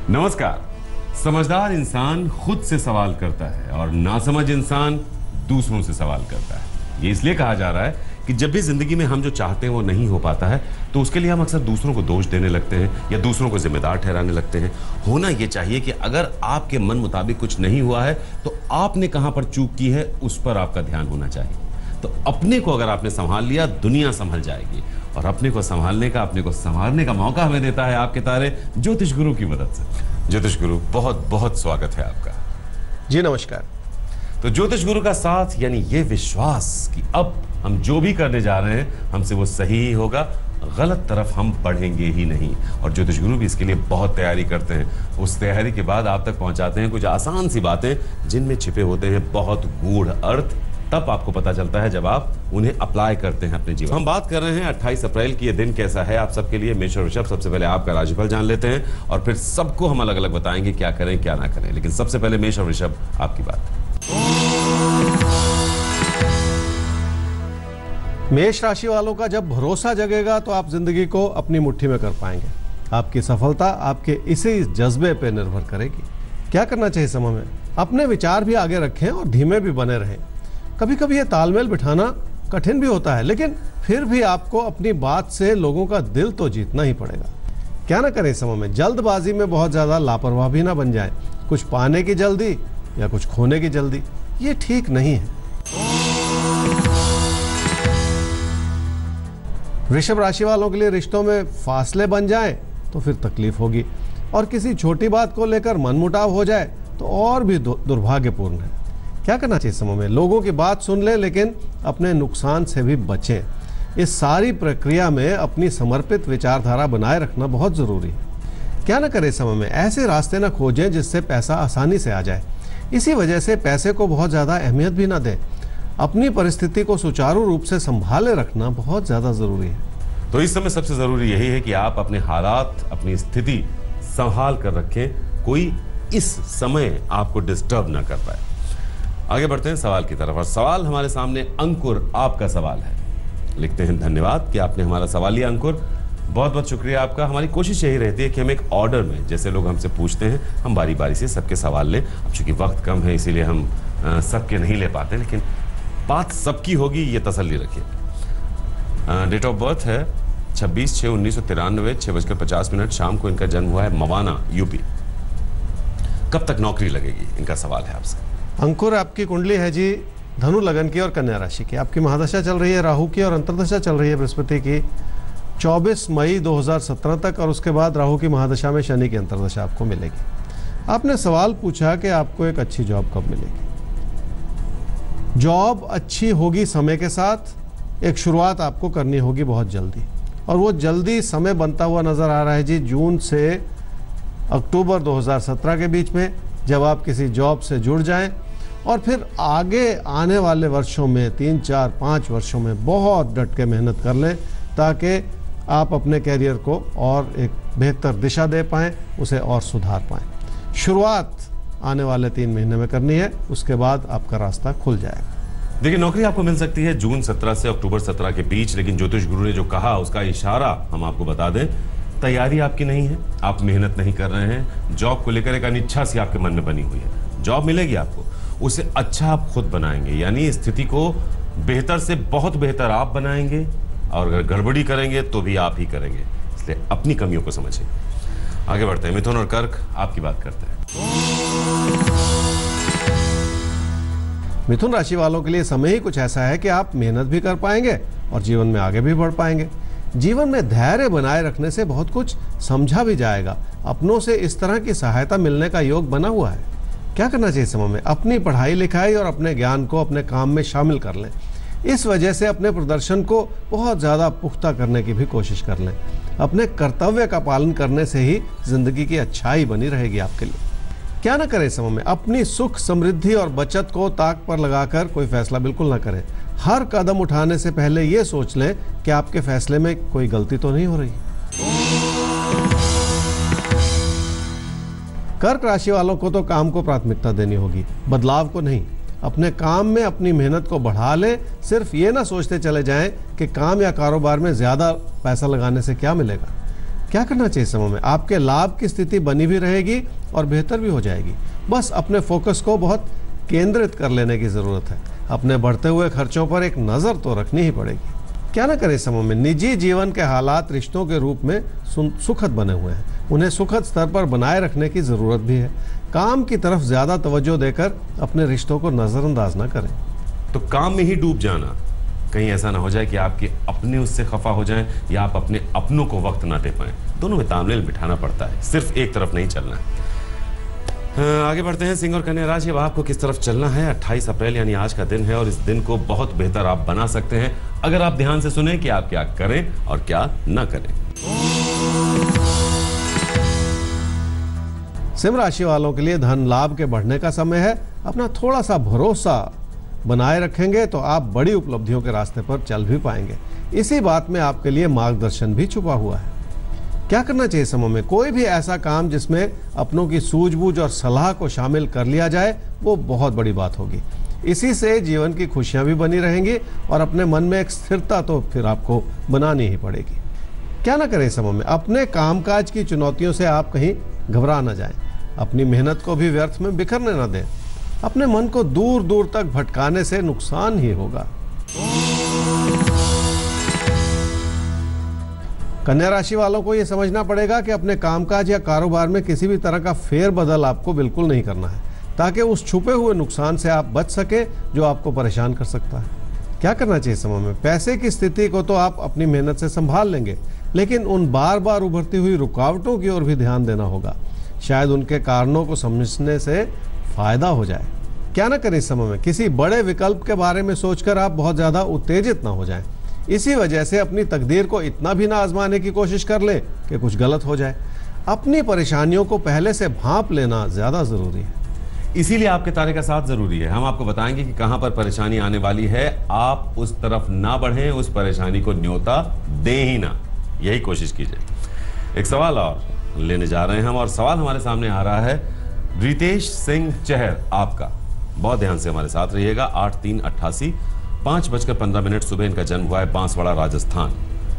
नमस्कार। समझदार इंसान खुद से सवाल करता है और नासमझ इंसान दूसरों से सवाल करता है। ये इसलिए कहा जा रहा है कि जब भी जिंदगी में हम जो चाहते हैं वो नहीं हो पाता है तो उसके लिए हम अक्सर दूसरों को दोष देने लगते हैं या दूसरों को जिम्मेदार ठहराने लगते हैं। होना ये चाहिए कि अगर आपके मन मुताबिक कुछ नहीं हुआ है तो आपने कहां पर चूक की है उस पर आपका ध्यान होना चाहिए। तो अपने को अगर आपने संभाल लिया, दुनिया संभल जाएगी। और अपने को संभालने का, अपने को संवारने का मौका हमें देता है आपके तारे ज्योतिष गुरु की मदद से। ज्योतिष गुरु, बहुत बहुत स्वागत है आपका। जी नमस्कार। तो ज्योतिष गुरु का साथ यानी ये विश्वास कि अब हम जो भी करने जा रहे हैं हमसे वो सही ही होगा, गलत तरफ हम बढ़ेंगे ही नहीं। और ज्योतिष गुरु भी इसके लिए बहुत तैयारी करते हैं। उस तैयारी के बाद आप तक पहुंचाते हैं कुछ आसान सी बातें जिनमें छिपे होते हैं बहुत गूढ़ अर्थ। तब आपको पता चलता है जब आप उन्हें अप्लाई करते हैं अपने जीवन। हम बात कर रहे हैं 28 अप्रैल की। ये दिन कैसा है आप सबके लिए? मेष और वृषभ, सबसे पहले आपका राशिफल जान लेते हैं और फिर सबको हम अलग अलग बताएंगे क्या करें क्या ना करें। लेकिन सबसे पहले मेष और वृषभ, आपकी बात। मेष राशि वालों का जब भरोसा जगेगा तो आप जिंदगी को अपनी मुट्ठी में कर पाएंगे। आपकी सफलता आपके इसी जज्बे पर निर्भर करेगी। क्या करना चाहिए समय में? अपने विचार भी आगे रखें और धीमे भी बने रहें। कभी कभी ये तालमेल बिठाना कठिन भी होता है, लेकिन फिर भी आपको अपनी बात से लोगों का दिल तो जीतना ही पड़ेगा। क्या ना करें समय में? जल्दबाजी में बहुत ज्यादा लापरवाह भी ना बन जाए। कुछ पाने की जल्दी या कुछ खोने की जल्दी, ये ठीक नहीं है। वृषभ राशि वालों के लिए रिश्तों में फासले बन जाएं तो फिर तकलीफ होगी, और किसी छोटी बात को लेकर मनमुटाव हो जाए तो और भी दुर्भाग्यपूर्ण है। क्या करना चाहिए समय में? लोगों की बात सुन लें लेकिन अपने नुकसान से भी बचें। इस सारी प्रक्रिया में अपनी समर्पित विचारधारा बनाए रखना बहुत जरूरी है। क्या ना करें समय में? ऐसे रास्ते ना खोजें जिससे पैसा आसानी से आ जाए। इसी वजह से पैसे को बहुत ज्यादा अहमियत भी ना दें। अपनी परिस्थिति को सुचारू रूप से संभाले रखना बहुत ज्यादा जरूरी है। तो इस समय सबसे जरूरी यही है कि आप अपने हालात, अपनी स्थिति संभाल कर रखें, कोई इस समय आपको डिस्टर्ब ना कर पाए। आगे बढ़ते हैं सवाल की तरफ, और सवाल हमारे सामने अंकुर आपका सवाल है। लिखते हैं, धन्यवाद कि आपने हमारा सवाल लिया अंकुर, बहुत बहुत शुक्रिया आपका। हमारी कोशिश यही रहती है कि हम एक ऑर्डर में, जैसे लोग हमसे पूछते हैं, हम बारी बारी से सबके सवाल लें। अब चूंकि वक्त कम है इसीलिए हम सबके नहीं ले पाते, लेकिन बात सबकी होगी ये तसल्ली रखिए। डेट ऑफ बर्थ है 26/6/1993, 6:50 शाम को इनका जन्म हुआ है मवाना, यूपी। कब तक नौकरी लगेगी, इनका सवाल है आपसे। अंकुर, आपकी कुंडली है जी धनु लगन की और कन्या राशि की। आपकी महादशा चल रही है राहु की और अंतर्दशा चल रही है बृहस्पति की 24 मई 2017 तक, और उसके बाद राहु की महादशा में शनि की अंतर्दशा आपको मिलेगी। आपने सवाल पूछा कि आपको एक अच्छी जॉब कब मिलेगी। जॉब अच्छी होगी समय के साथ। एक शुरुआत आपको करनी होगी बहुत जल्दी, और वो जल्दी समय बनता हुआ नजर आ रहा है जी जून से अक्टूबर 2017 के बीच में, जब आप किसी जॉब से जुड़ जाएं और फिर आगे आने वाले वर्षों में 3, 4, 5 वर्षों में बहुत डट के मेहनत कर लें ताकि आप अपने कैरियर को और एक बेहतर दिशा दे पाएं, उसे और सुधार पाएं। शुरुआत आने वाले 3 महीने में करनी है, उसके बाद आपका रास्ता खुल जाएगा। देखिए, नौकरी आपको मिल सकती है जून 17 से अक्टूबर 17 के बीच, लेकिन ज्योतिष गुरु ने जो कहा उसका इशारा हम आपको बता दें, तैयारी आपकी नहीं है, आप मेहनत नहीं कर रहे हैं। जॉब को लेकर एक अनिच्छा सी आपके मन में बनी हुई है। जॉब मिलेगी आपको, उसे अच्छा आप खुद बनाएंगे, यानी स्थिति को बेहतर से बहुत बेहतर आप बनाएंगे, और अगर गड़बड़ी करेंगे तो भी आप ही करेंगे। इसलिए अपनी कमियों को समझिए। आगे बढ़ते हैं, मिथुन और कर्क, आपकी बात करते हैं। मिथुन राशि वालों के लिए समय ही कुछ ऐसा है कि आप मेहनत भी कर पाएंगे और जीवन में आगे भी बढ़ पाएंगे। जीवन में धैर्य बनाए रखने से बहुत कुछ समझा भी जाएगा। अपनों से इस तरह की सहायता मिलने का योग बना हुआ है। क्या करना चाहिए समय में? अपनी पढ़ाई लिखाई और अपने ज्ञान को अपने काम में शामिल कर लें। इस वजह से अपने प्रदर्शन को बहुत ज़्यादा पुख्ता करने की भी कोशिश कर लें। अपने कर्तव्य का पालन करने से ही जिंदगी की अच्छाई बनी रहेगी आपके लिए। क्या ना करें समय में? अपनी सुख, समृद्धि और बचत को ताक पर लगाकर कोई फैसला बिल्कुल ना करें। हर कदम उठाने से पहले ये सोच लें कि आपके फैसले में कोई गलती तो नहीं हो रही। कर्क राशि वालों को तो काम को प्राथमिकता देनी होगी, बदलाव को नहीं। अपने काम में अपनी मेहनत को बढ़ा लें। सिर्फ ये ना सोचते चले जाएं कि काम या कारोबार में ज्यादा पैसा लगाने से क्या मिलेगा। क्या करना चाहिए समय में? आपके लाभ की स्थिति बनी भी रहेगी और बेहतर भी हो जाएगी। बस अपने फोकस को बहुत केंद्रित कर लेने की ज़रूरत है। अपने बढ़ते हुए खर्चों पर एक नज़र तो रखनी ही पड़ेगी। क्या ना करें समय में? निजी जीवन के हालात रिश्तों के रूप में सुखद बने हुए हैं, उन्हें सुखद स्तर पर बनाए रखने की ज़रूरत भी है। काम की तरफ ज़्यादा तवज्जो देकर अपने रिश्तों को नज़रअंदाज ना करें। तो काम में ही डूब जाना, कहीं ऐसा ना हो जाए कि आपके अपने उससे खफा हो जाएं या आप अपने अपनों को वक्त ना दे पाएं। दोनों में तालमेल बिठाना पड़ता है, सिर्फ एक तरफ नहीं चलना है। आगे बढ़ते हैं। सिंह और कन्या राशि, अब आपको किस तरफ चलना है? 28 अप्रैल यानी आज का दिन है और इस दिन को बहुत बेहतर आप बना सकते हैं अगर आप ध्यान से सुने कि आप क्या करें और क्या ना करें। सिंह राशि वालों के लिए धन लाभ के बढ़ने का समय है। अपना थोड़ा सा भरोसा बनाए रखेंगे तो आप बड़ी उपलब्धियों के रास्ते पर चल भी पाएंगे। इसी बात में आपके लिए मार्गदर्शन भी छुपा हुआ है। क्या करना चाहिए समय में? कोई भी ऐसा काम जिसमें अपनों की सूझबूझ और सलाह को शामिल कर लिया जाए वो बहुत बड़ी बात होगी। इसी से जीवन की खुशियां भी बनी रहेंगी और अपने मन में एक स्थिरता तो फिर आपको बनानी ही पड़ेगी। क्या ना करें समय में? अपने कामकाज की चुनौतियों से आप कहीं घबरा ना जाएं। अपनी मेहनत को भी व्यर्थ में बिखरने ना दें। अपने मन को दूर दूर तक भटकाने से नुकसान ही होगा। कन्या राशि वालों को यह समझना पड़ेगा कि अपने कामकाज या कारोबार में किसी भी तरह का फेरबदल आपको बिल्कुल नहीं करना है, ताकि उस छुपे हुए नुकसान से आप बच सके जो आपको परेशान कर सकता है। क्या करना चाहिए समय में? पैसे की स्थिति को तो आप अपनी मेहनत से संभाल लेंगे, लेकिन उन बार बार उभरती हुई रुकावटों की ओर भी ध्यान देना होगा। शायद उनके कारणों को समझने से फायदा हो जाए। क्या ना करें इस समय में? किसी बड़े विकल्प के बारे में सोचकर आप बहुत ज्यादा उत्तेजित ना हो जाएं। इसी वजह से अपनी तकदीर को इतना भी ना आजमाने की कोशिश कर ले कि कुछ गलत हो जाए। अपनी परेशानियों को पहले से भांप लेना ज्यादा जरूरी है। इसीलिए आपके तारे का साथ जरूरी है। हम आपको बताएंगे कि कहां पर परेशानी आने वाली है। आप उस तरफ ना बढ़ें, उस परेशानी को न्योता दें ही ना, यही कोशिश कीजिए। एक सवाल और लेने जा रहे हैं हम, और सवाल हमारे सामने आ रहा है रितेश सिंह चहर आपका। बहुत ध्यान से हमारे साथ रहिएगा। 8388 5:15 सुबह इनका जन्म हुआ है, बांसवाड़ा राजस्थान।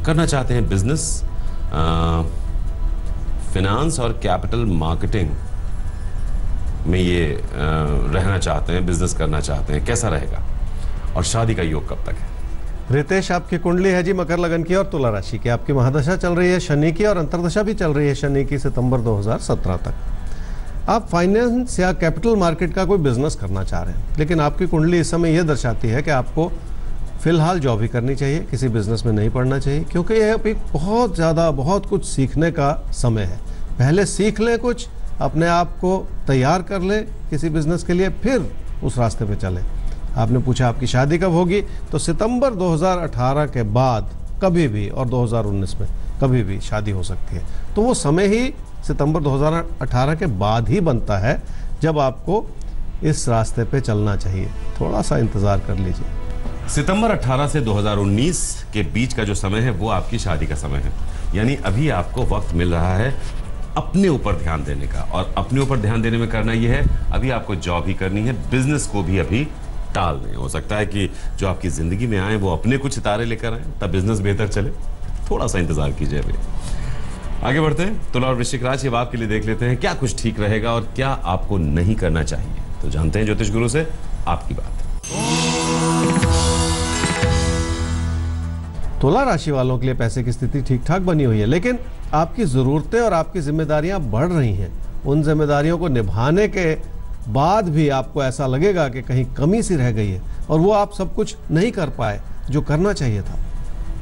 करना चाहते हैं बिजनेस, फिनांस और कैपिटल मार्केटिंग में ये रहना चाहते हैं, बिजनेस करना चाहते हैं। कैसा रहेगा और शादी का योग कब तक है? रितेश, आपकी कुंडली है जी मकर लगन की और तुला राशि की। आपकी महादशा चल रही है शनि की और अंतर्दशा भी चल रही है शनि की सितंबर 2017 तक। आप फाइनेंस या कैपिटल मार्केट का कोई बिजनेस करना चाह रहे हैं, लेकिन आपकी कुंडली इस समय यह दर्शाती है कि आपको फिलहाल जॉब ही करनी चाहिए, किसी बिजनेस में नहीं पड़ना चाहिए, क्योंकि यह अभी बहुत कुछ सीखने का समय है। पहले सीख लें कुछ, अपने आप को तैयार कर लें किसी बिजनेस के लिए, फिर उस रास्ते पे चलें। आपने पूछा आपकी शादी कब होगी, तो सितंबर 2018 के बाद कभी भी, और 2019 में कभी भी शादी हो सकती है। तो वो समय ही सितंबर 2018 के बाद ही बनता है जब आपको इस रास्ते पे चलना चाहिए। थोड़ा सा इंतजार कर लीजिए। सितंबर 18 से 2019 के बीच का जो समय है वो आपकी शादी का समय है, यानी अभी आपको वक्त मिल रहा है अपने ऊपर ध्यान देने का। और अपने ऊपर ध्यान देने में करना ये है, अभी आपको जॉब ही करनी है, बिजनेस को भी अभी टाल दें। हो सकता है कि जो आपकी जिंदगी में आए वो अपने कुछ सितारे लेकर आए, तब बिजनेस बेहतर चले। थोड़ा सा इंतजार कीजिए। अभी आगे बढ़ते हैं। तुला और वृश्चिक राशि, अब आपके लिए देख लेते हैं क्या कुछ ठीक रहेगा और क्या आपको नहीं करना चाहिए। तो जानते हैं ज्योतिष गुरु से आपकी बात। तुला राशि वालों के लिए पैसे की स्थिति ठीक ठाक बनी हुई है, लेकिन आपकी जरूरतें और आपकी जिम्मेदारियां बढ़ रही हैं। उन जिम्मेदारियों को निभाने के बाद भी आपको ऐसा लगेगा कि कहीं कमी सी रह गई है और वो आप सब कुछ नहीं कर पाए जो करना चाहिए था।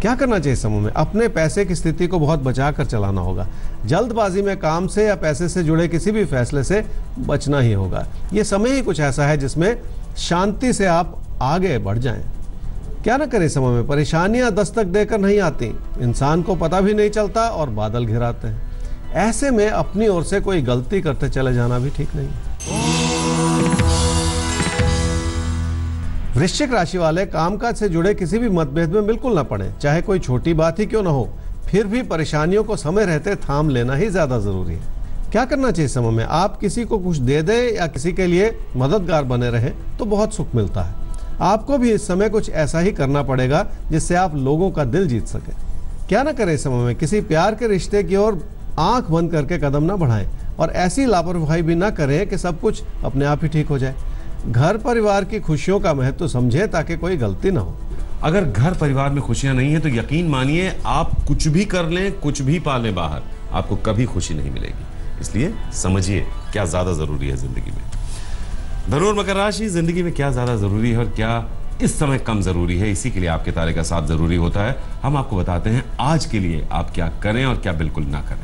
क्या करना चाहिए समय में? अपने पैसे की स्थिति को बहुत बचा कर चलाना होगा। जल्दबाजी में काम से या पैसे से जुड़े किसी भी फैसले से बचना ही होगा। ये समय ही कुछ ऐसा है जिसमें शांति से आप आगे बढ़ जाएं। क्या ना करें समय में? परेशानियां दस्तक देकर नहीं आती, इंसान को पता भी नहीं चलता और बादल घिराते हैं। ऐसे में अपनी ओर से कोई गलती करते चले जाना भी ठीक नहीं। वृश्चिक राशि वाले, कामकाज से जुड़े किसी भी मतभेद में बिल्कुल ना पड़े, चाहे कोई छोटी बात ही क्यों ना हो। फिर भी परेशानियों को समय रहते थाम लेना ही ज्यादा जरूरी है। क्या करना चाहिए समय में? आप किसी को कुछ दे दें या किसी के लिए मददगार बने रहें तो बहुत सुख मिलता है। आपको भी इस समय कुछ ऐसा ही करना पड़ेगा जिससे आप लोगों का दिल जीत सके। क्या ना करें इस समय में, किसी प्यार के रिश्ते की ओर आंख बंद करके कदम ना बढ़ाएं और ऐसी लापरवाही भी ना करें कि सब कुछ अपने आप ही ठीक हो जाए। घर परिवार की खुशियों का महत्व समझें ताकि कोई गलती ना हो। अगर घर परिवार में खुशियां नहीं है तो यकीन मानिए आप कुछ भी कर लें, कुछ भी पा लें बाहर, आपको कभी खुशी नहीं मिलेगी। इसलिए समझिए क्या ज्यादा जरूरी है जिंदगी में। धनु और मकर राशि, जिंदगी में क्या ज्यादा जरूरी है और क्या इस समय कम जरूरी है, इसी के लिए आपके तारे का साथ जरूरी होता है। हम आपको बताते हैं आज के लिए आप क्या करें और क्या बिल्कुल ना करें।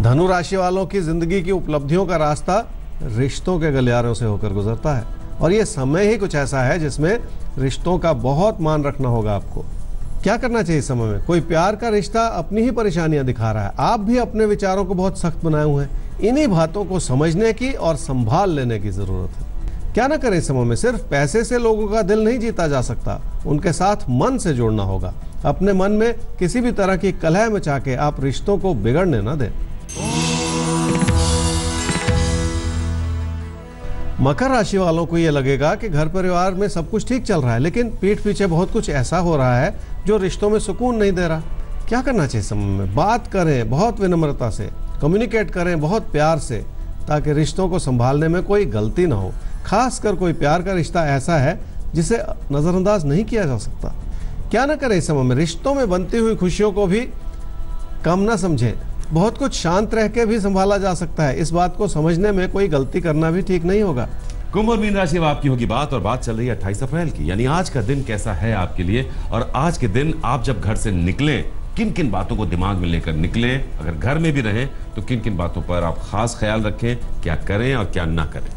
धनु राशि वालों की जिंदगी की उपलब्धियों का रास्ता रिश्तों के गलियारों से होकर गुजरता है और ये समय ही कुछ ऐसा है जिसमें रिश्तों का बहुत मान रखना होगा आपको। क्या करना चाहिए इस समय में? कोई प्यार का रिश्ता अपनी ही परेशानियां दिखा रहा है, आप भी अपने विचारों को बहुत सख्त बनाए हुए हैं। इन्हीं बातों को समझने की और संभाल लेने की जरूरत है। क्या ना करें इस समय में, सिर्फ पैसे से लोगों का दिल नहीं जीता जा सकता, उनके साथ मन से जुड़ना होगा। अपने मन में किसी भी तरह की कलह मचा के आप रिश्तों को बिगड़ने ना दें। मकर राशि वालों को यह लगेगा कि घर परिवार में सब कुछ ठीक चल रहा है, लेकिन पीठ पीछे बहुत कुछ ऐसा हो रहा है जो रिश्तों में सुकून नहीं दे रहा। क्या करना चाहिए समय में? बात करें बहुत विनम्रता से, कम्युनिकेट करें बहुत प्यार से, ताकि रिश्तों को संभालने में कोई गलती ना हो। खासकर कोई प्यार का रिश्ता ऐसा है जिसे नजरअंदाज नहीं किया जा सकता। क्या ना करें इस समय में? रिश्तों में बनती हुई खुशियों को भी कम ना समझें। बहुत कुछ शांत रह के भी संभाला जा सकता है, इस बात को समझने में कोई गलती करना भी ठीक नहीं होगा। कुंभ और मीन राशि अब आपकी होगी बात, और बात चल रही है 28 अप्रैल की, यानी आज का दिन कैसा है आपके लिए। और आज के दिन आप जब घर से निकलें, किन किन बातों को दिमाग में लेकर निकलें, अगर घर में भी रहें तो किन किन बातों पर आप खास ख्याल रखें, क्या करें और क्या ना करें।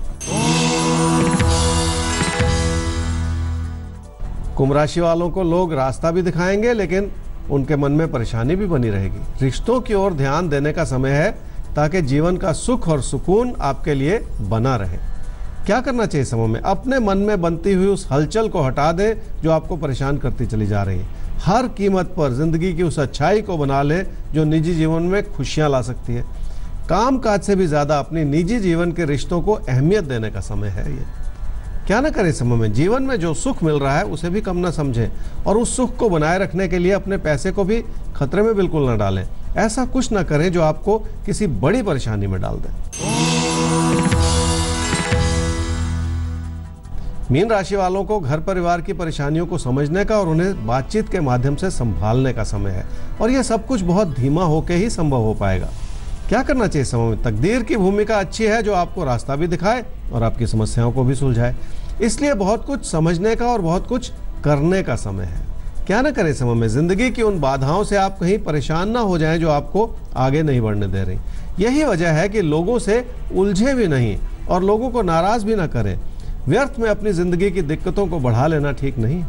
कुंभ राशि वालों को लोग रास्ता भी दिखाएंगे, लेकिन उनके मन में परेशानी भी बनी रहेगी। रिश्तों की ओर ध्यान देने का समय है ताकि जीवन का सुख और सुकून आपके लिए बना रहे। क्या करना चाहिए समय में? अपने मन में बनती हुई उस हलचल को हटा दें जो आपको परेशान करती चली जा रही है। हर कीमत पर जिंदगी की उस अच्छाई को बना ले जो निजी जीवन में खुशियां ला सकती है। काम काज से भी ज्यादा अपनी निजी जीवन के रिश्तों को अहमियत देने का समय है ये। क्या ना करें समय में? जीवन में जो सुख मिल रहा है उसे भी कम ना समझें और उस सुख को बनाए रखने के लिए अपने पैसे को भी खतरे में बिल्कुल ना डालें। ऐसा कुछ ना करें जो आपको किसी बड़ी परेशानी में डाल दे। मीन राशि वालों को घर परिवार की परेशानियों को समझने का और उन्हें बातचीत के माध्यम से संभालने का समय है, और यह सब कुछ बहुत धीमा होकर ही संभव हो पाएगा। क्या करना चाहिए समय में? तकदीर की भूमिका अच्छी है जो आपको रास्ता भी दिखाए और आपकी समस्याओं को भी सुलझाए। इसलिए बहुत कुछ समझने का और बहुत कुछ करने का समय है। क्या ना करें समय में? जिंदगी की उन बाधाओं से आप कहीं परेशान ना हो जाएं जो आपको आगे नहीं बढ़ने दे रही। यही वजह है कि लोगों से उलझे भी नहीं और लोगों को नाराज भी ना करें। व्यर्थ में अपनी जिंदगी की दिक्कतों को बढ़ा लेना ठीक नहीं।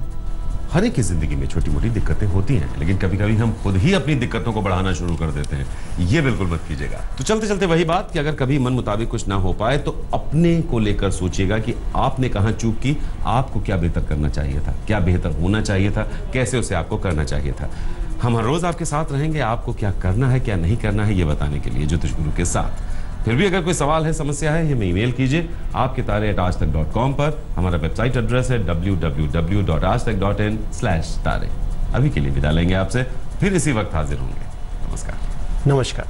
हर एक की जिंदगी में छोटी मोटी दिक्कतें होती हैं, लेकिन कभी कभी हम खुद ही अपनी दिक्कतों को बढ़ाना शुरू कर देते हैं। ये बिल्कुल मत कीजिएगा। तो चलते चलते वही बात कि अगर कभी मन मुताबिक कुछ ना हो पाए तो अपने को लेकर सोचिएगा कि आपने कहाँ चूक की, आपको क्या बेहतर करना चाहिए था, क्या बेहतर होना चाहिए था, कैसे उसे आपको करना चाहिए था। हम हर रोज आपके साथ रहेंगे, आपको क्या करना है क्या नहीं करना है ये बताने के लिए ज्योतिष गुरु के साथ। फिर भी अगर कोई सवाल है, समस्या है, हमें ईमेल कीजिए आपके तारे@aajtak.com पर। हमारा वेबसाइट एड्रेस है www.aajtak.in/तारे। अभी के लिए विदा लेंगे आपसे, फिर इसी वक्त हाजिर होंगे। नमस्कार। नमस्कार।